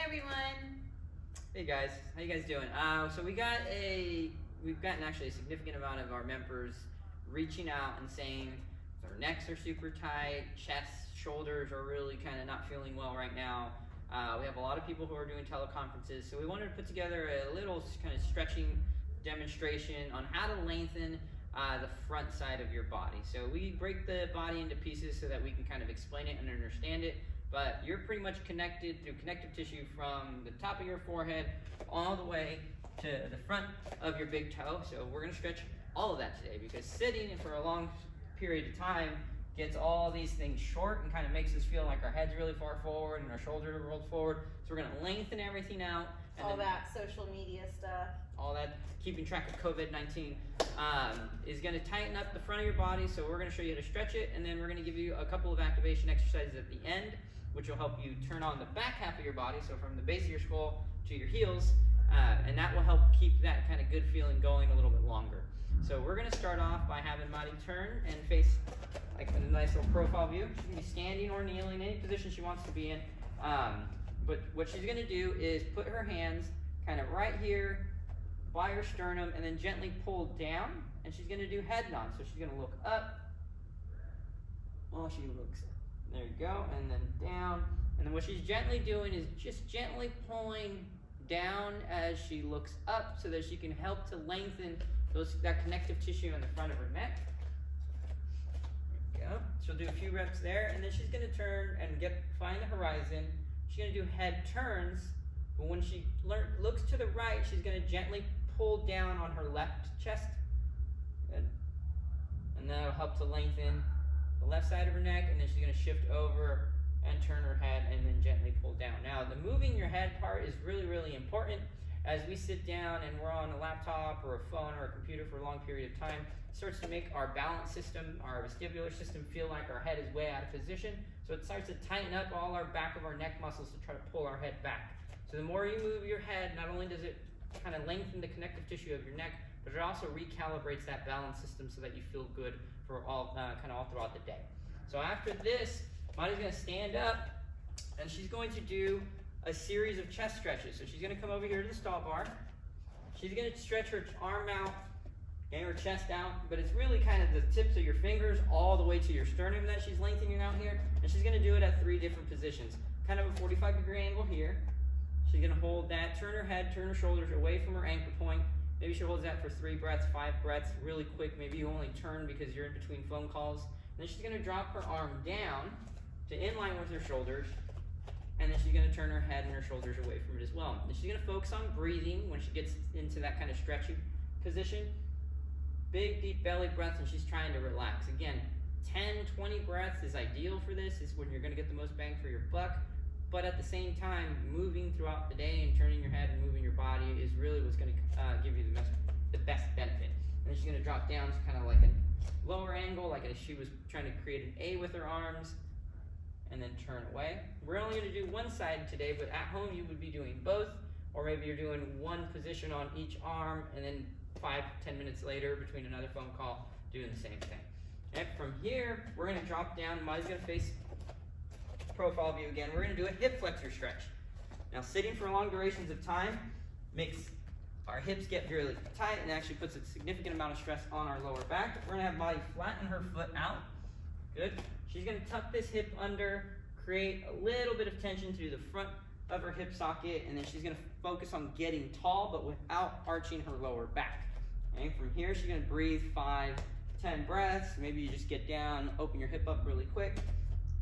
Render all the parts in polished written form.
everyone. Hey guys, how you guys doing? So we've gotten actually a significant amount of our members reaching out and saying their necks are super tight, chests, shoulders are really kind of not feeling well right now. We have a lot of people who are doing teleconferences, so we wanted to put together a little kind of stretching demonstration on how to lengthen the front side of your body. So we break the body into pieces so that we can kind of explain it and understand it. But you're pretty much connected through connective tissue from the top of your forehead all the way to the front of your big toe. So we're going to stretch all of that today, because sitting for a long period of time gets all these things short and kind of makes us feel like our head's really far forward and our shoulders are rolled forward. So we're going to lengthen everything out. And all that social media stuff. All that, keeping track of COVID-19, is going to tighten up the front of your body. So we're going to show you how to stretch it, and then we're going to give you a couple of activation exercises at the end, which will help you turn on the back half of your body, so from the base of your skull to your heels, and that will help keep that kind of good feeling going a little bit longer. So we're going to start off by having Madi turn and face like a nice little profile view. She can be standing or kneeling, any position she wants to be in. But what she's going to do is put her hands kind of right here by her sternum and then gently pull down, and she's going to do head nods. So she's going to look up while she looks. There you go, and then down. And then what she's gently doing is just gently pulling down as she looks up so that she can help to lengthen that connective tissue in the front of her neck. There you go. She'll do a few reps there, and then she's going to turn and find the horizon. She's going to do head turns, but when she looks to the right, she's going to gently pull down on her left chest. Good. And that'll help to lengthen the left side of her neck, and then she's going to shift over and turn her head and then gently pull down. Now, the moving your head part is really, really important. As we sit down and we're on a laptop or a phone or a computer for a long period of time, it starts to make our balance system, our vestibular system, feel like our head is way out of position. So it starts to tighten up all our back of our neck muscles to try to pull our head back. So the more you move your head, not only does it kind of lengthen the connective tissue of your neck, but it also recalibrates that balance system so that you feel good for all throughout the day. So after this, Madi's going to stand up, and she's going to do a series of chest stretches. So she's going to come over here to the stall bar. She's going to stretch her arm out and her chest out, but it's really kind of the tips of your fingers all the way to your sternum that she's lengthening out here. And she's going to do it at 3 different positions. Kind of a 45-degree angle here. She's going to hold that, turn her head, turn her shoulders away from her anchor point. Maybe she holds that for 3 breaths, 5 breaths, really quick. Maybe you only turn because you're in between phone calls. And then she's going to drop her arm down to in line with her shoulders. And then she's going to turn her head and her shoulders away from it as well. And she's going to focus on breathing when she gets into that kind of stretching position. Big, deep belly breaths, and she's trying to relax. Again, 10, 20 breaths is ideal for this. Is when you're going to get the most bang for your buck. But at the same time, moving throughout the day and turning your head and moving your body is really what's going to give you the best benefit. And then she's going to drop down to kind of like a lower angle, like if she was trying to create an A with her arms, and then turn away. We're only going to do one side today, but at home you would be doing both, or maybe you're doing one position on each arm, and then 5-10 minutes later, between another phone call, doing the same thing. And from here, we're going to drop down. Madi's going to face profile view again. We're going to do a hip flexor stretch. Now, sitting for long durations of time makes our hips get really tight and actually puts a significant amount of stress on our lower back. We're going to have Madi flatten her foot out. Good. She's going to tuck this hip under, create a little bit of tension through the front of her hip socket, and then she's going to focus on getting tall but without arching her lower back. Okay. From here, she's going to breathe 5-10 breaths. Maybe you just get down, open your hip up really quick.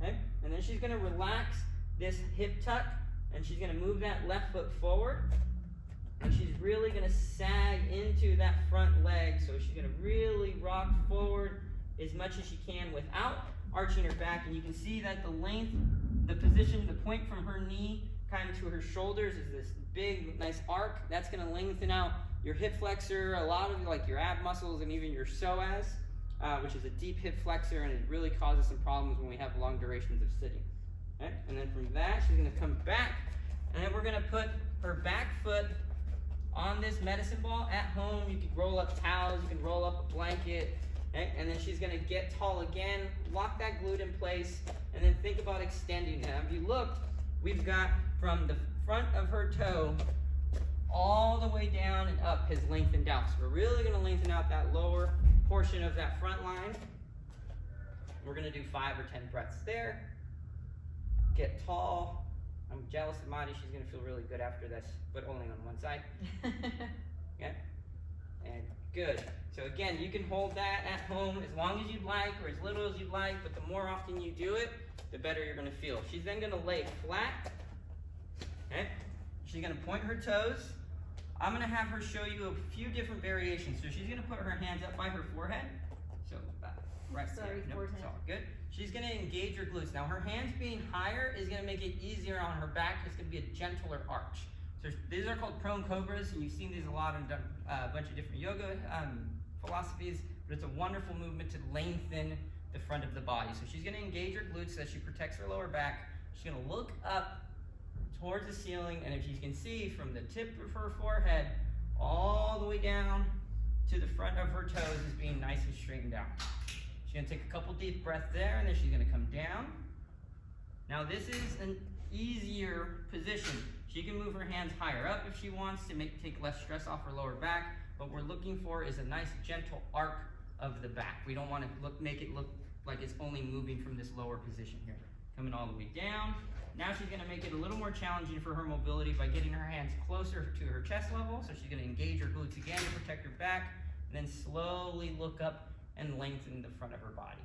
Okay. And then she's going to relax this hip tuck, and she's going to move that left foot forward, and she's really going to sag into that front leg. So she's going to really rock forward as much as she can without arching her back. And you can see that the length, the position, the point from her knee kind of to her shoulders is this big, nice arc. That's going to lengthen out your hip flexor, a lot of like your ab muscles, and even your psoas, which is a deep hip flexor, and it really causes some problems when we have long durations of sitting. Okay? And then from that, she's going to come back, and then we're going to put her back foot on this medicine ball. At home, you can roll up towels, you can roll up a blanket, okay? And then she's going to get tall again, lock that glute in place, and then think about extending. Now, if you looked, we've got from the front of her toe all the way down and up has lengthened out. So we're really going to lengthen out that lower portion of that front line. We're going to do 5 or 10 breaths there. Get tall. I'm jealous of Madi. She's going to feel really good after this, but only on one side. Okay? And good. So again, you can hold that at home as long as you'd like or as little as you'd like, but the more often you do it, the better you're going to feel. She's then going to lay flat. Okay? She's going to point her toes. I'm going to have her show you a few different variations. So she's going to put her hands up by her forehead. So right Sorry, there. forehead. It's all good. She's going to engage her glutes. Now her hands being higher is going to make it easier on her back. It's going to be a gentler arch. So these are called prone cobras, and you've seen these a lot in a bunch of different yoga philosophies, but it's a wonderful movement to lengthen the front of the body. So she's going to engage her glutes so that she protects her lower back. She's going to look up towards the ceiling, and if you can see from the tip of her forehead all the way down to the front of her toes is being nice and straightened out. She's going to take a couple deep breaths there, and then she's going to come down. Now this is an easier position. She can move her hands higher up if she wants to take less stress off her lower back. What we're looking for is a nice gentle arc of the back. We don't want to make it look like it's only moving from this lower position here. Coming all the way down. Now she's going to make it a little more challenging for her mobility by getting her hands closer to her chest level. So she's going to engage her glutes again to protect her back, and then slowly look up and lengthen the front of her body.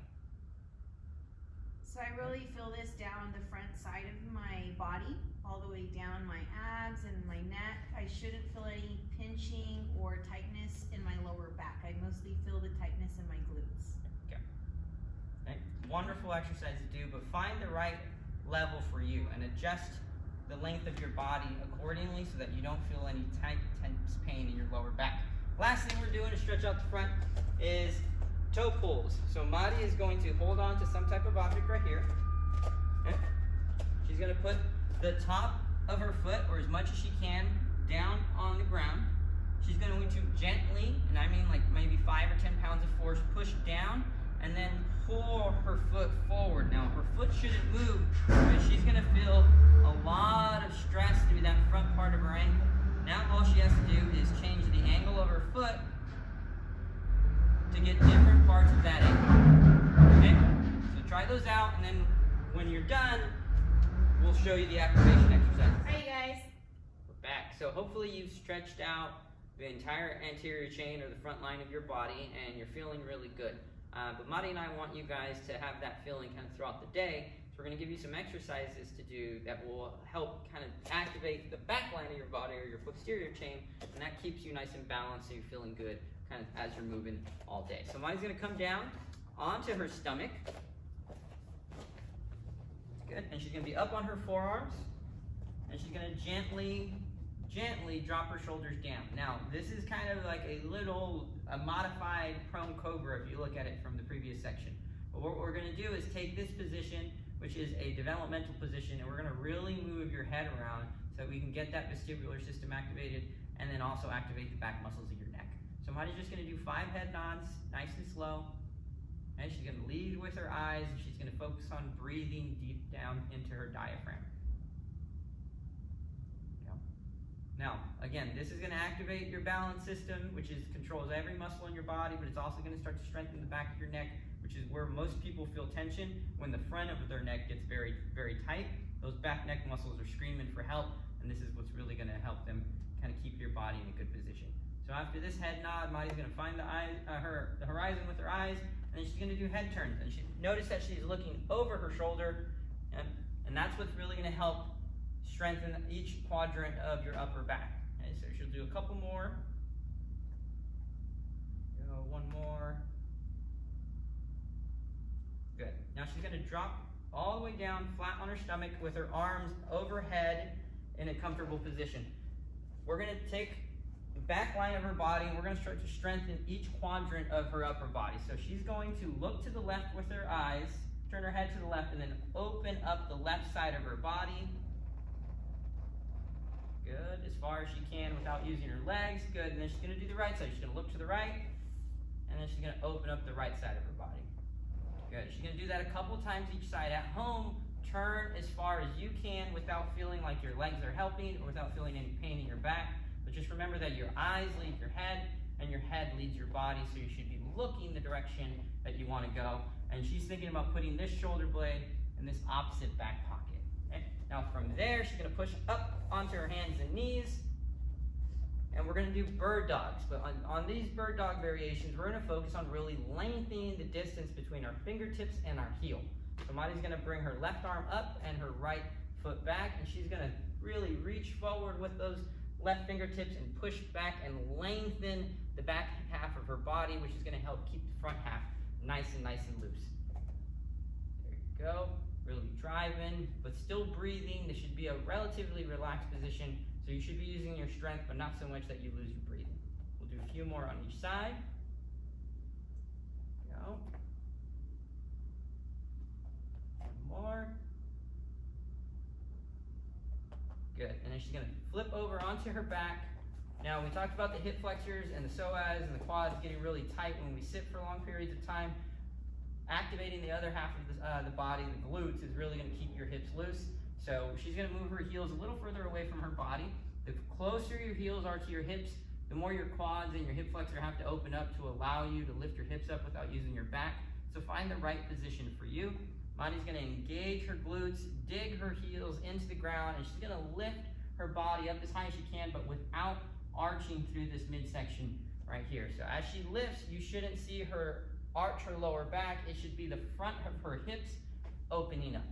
So I really feel this down the front side of my body, all the way down my abs and my neck. I shouldn't feel any pinching or tightness in my lower back. I mostly feel the tightness in my glutes. Okay. Wonderful exercise to do, but find the right level for you and adjust the length of your body accordingly so that you don't feel any tight, tense pain in your lower back. Last thing we're doing to stretch out the front is toe pulls. So Madi is going to hold on to some type of object right here. Okay. She's going to put the top of her foot, or as much as she can, down on the ground. She's going to gently, and I mean like maybe 5 or 10 pounds of force, push down and then pull her foot forward. Now her foot shouldn't move because she's going to feel a lot of stress through that front part of her ankle. Now all she has to do is change the angle of her foot to get different parts of that ankle. Okay? So try those out, and then when you're done, we'll show you the activation exercises. Alright guys. We're back. So hopefully you've stretched out the entire anterior chain or the front line of your body, and you're feeling really good. But Madi and I want you guys to have that feeling kind of throughout the day. So we're going to give you some exercises to do that will help kind of activate the back line of your body or your posterior chain, and that keeps you nice and balanced so you're feeling good kind of as you're moving all day. So Madi's going to come down onto her stomach. Good. And she's going to be up on her forearms, and she's going to gently drop her shoulders down. Now, this is kind of like a modified prone cobra if you look at it from the previous section. But what we're going to do is take this position, which is a developmental position, and we're going to really move your head around so we can get that vestibular system activated and then also activate the back muscles of your neck. So Madi's just going to do 5 head nods, nice and slow. And she's going to lead with her eyes, and she's going to focus on breathing deep down into her diaphragm. Now, again, this is going to activate your balance system, which controls every muscle in your body, but it's also going to start to strengthen the back of your neck, which is where most people feel tension when the front of their neck gets very, very tight. Those back neck muscles are screaming for help, and this is what's really going to help them kind of keep your body in a good position. So after this head nod, Madi's going to find the horizon with her eyes, and then she's going to do head turns. And notice that she's looking over her shoulder, and that's what's really going to help strengthen each quadrant of your upper back. Okay, so she'll do a couple more. Go one more. Good. Now she's going to drop all the way down flat on her stomach with her arms overhead in a comfortable position. We're going to take the back line of her body, and we're going to start to strengthen each quadrant of her upper body. So she's going to look to the left with her eyes, turn her head to the left, and then open up the left side of her body. Good, as far as she can without using her legs. Good, and then she's going to do the right side. She's going to look to the right, and then she's going to open up the right side of her body. Good, she's going to do that a couple times each side. At home, turn as far as you can without feeling like your legs are helping or without feeling any pain in your back. But just remember that your eyes lead your head and your head leads your body, so you should be looking the direction that you want to go. And she's thinking about putting this shoulder blade in this opposite back pocket. Okay? Now from there, she's going to push up onto her hands and knees. And we're going to do bird dogs. But on these bird dog variations, we're going to focus on really lengthening the distance between our fingertips and our heel. So Madi's going to bring her left arm up and her right foot back, and she's going to really reach forward with those left fingertips and push back and lengthen the back half of her body, which is going to help keep the front half nice and loose. There you go. Really driving, but still breathing. This should be a relatively relaxed position, so you should be using your strength, but not so much that you lose your breathing. We'll do a few more on each side. There you go. One more. Good. And then she's going to flip over onto her back. Now, we talked about the hip flexors and the psoas and the quads getting really tight when we sit for long periods of time. Activating the other half of the body, the glutes, is really going to keep your hips loose. So she's going to move her heels a little further away from her body. The closer your heels are to your hips, the more your quads and your hip flexor have to open up to allow you to lift your hips up without using your back. So find the right position for you. Madi's going to engage her glutes, dig her heels into the ground, and she's going to lift her body up as high as she can, but without arching through this midsection right here. So as she lifts, you shouldn't see her arch her lower back. It should be the front of her hips opening up.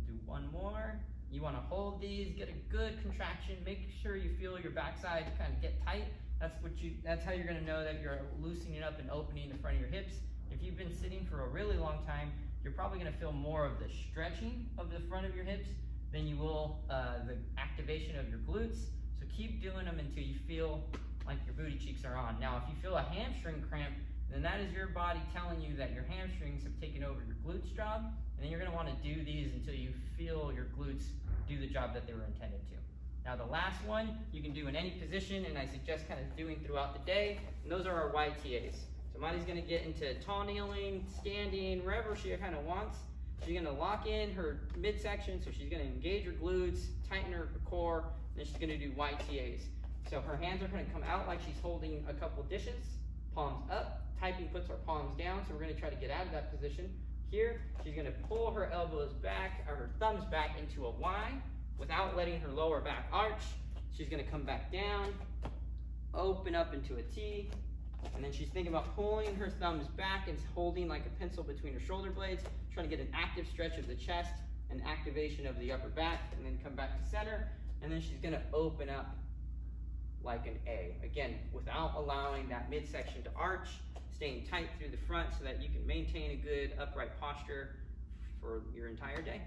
Do one more. You want to hold these, get a good contraction, make sure you feel your backside kind of get tight. That's how you're going to know that you're loosening up and opening the front of your hips. If you've been sitting for a really long time, you're probably going to feel more of the stretching of the front of your hips than you will the activation of your glutes. So keep doing them until you feel like your booty cheeks are on. Now, if you feel a hamstring cramp, then that is your body telling you that your hamstrings have taken over your glutes job, and then you're going to want to do these until you feel your glutes do the job that they were intended to. Now, the last one you can do in any position, and I suggest kind of doing throughout the day, and those are our YTAs. So Madi's going to get into tall kneeling, standing, wherever she kind of wants. She's going to lock in her midsection, so she's going to engage her glutes, tighten her core, and then she's going to do YTAs. So her hands are going to come out like she's holding a couple dishes, palms up. Typing puts her palms down, so we're going to try to get out of that position. Here, she's going to pull her elbows back, or her thumbs back into a Y without letting her lower back arch. She's going to come back down, open up into a T, and then she's thinking about pulling her thumbs back and holding like a pencil between her shoulder blades, trying to get an active stretch of the chest and activation of the upper back, and then come back to center, and then she's going to open up like an A. Again, without allowing that midsection to arch, staying tight through the front so that you can maintain a good upright posture for your entire day.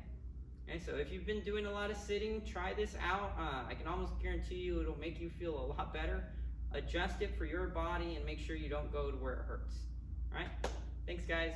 Okay, so if you've been doing a lot of sitting, try this out. I can almost guarantee you it'll make you feel a lot better. Adjust it for your body and make sure you don't go to where it hurts. All right? Thanks, guys.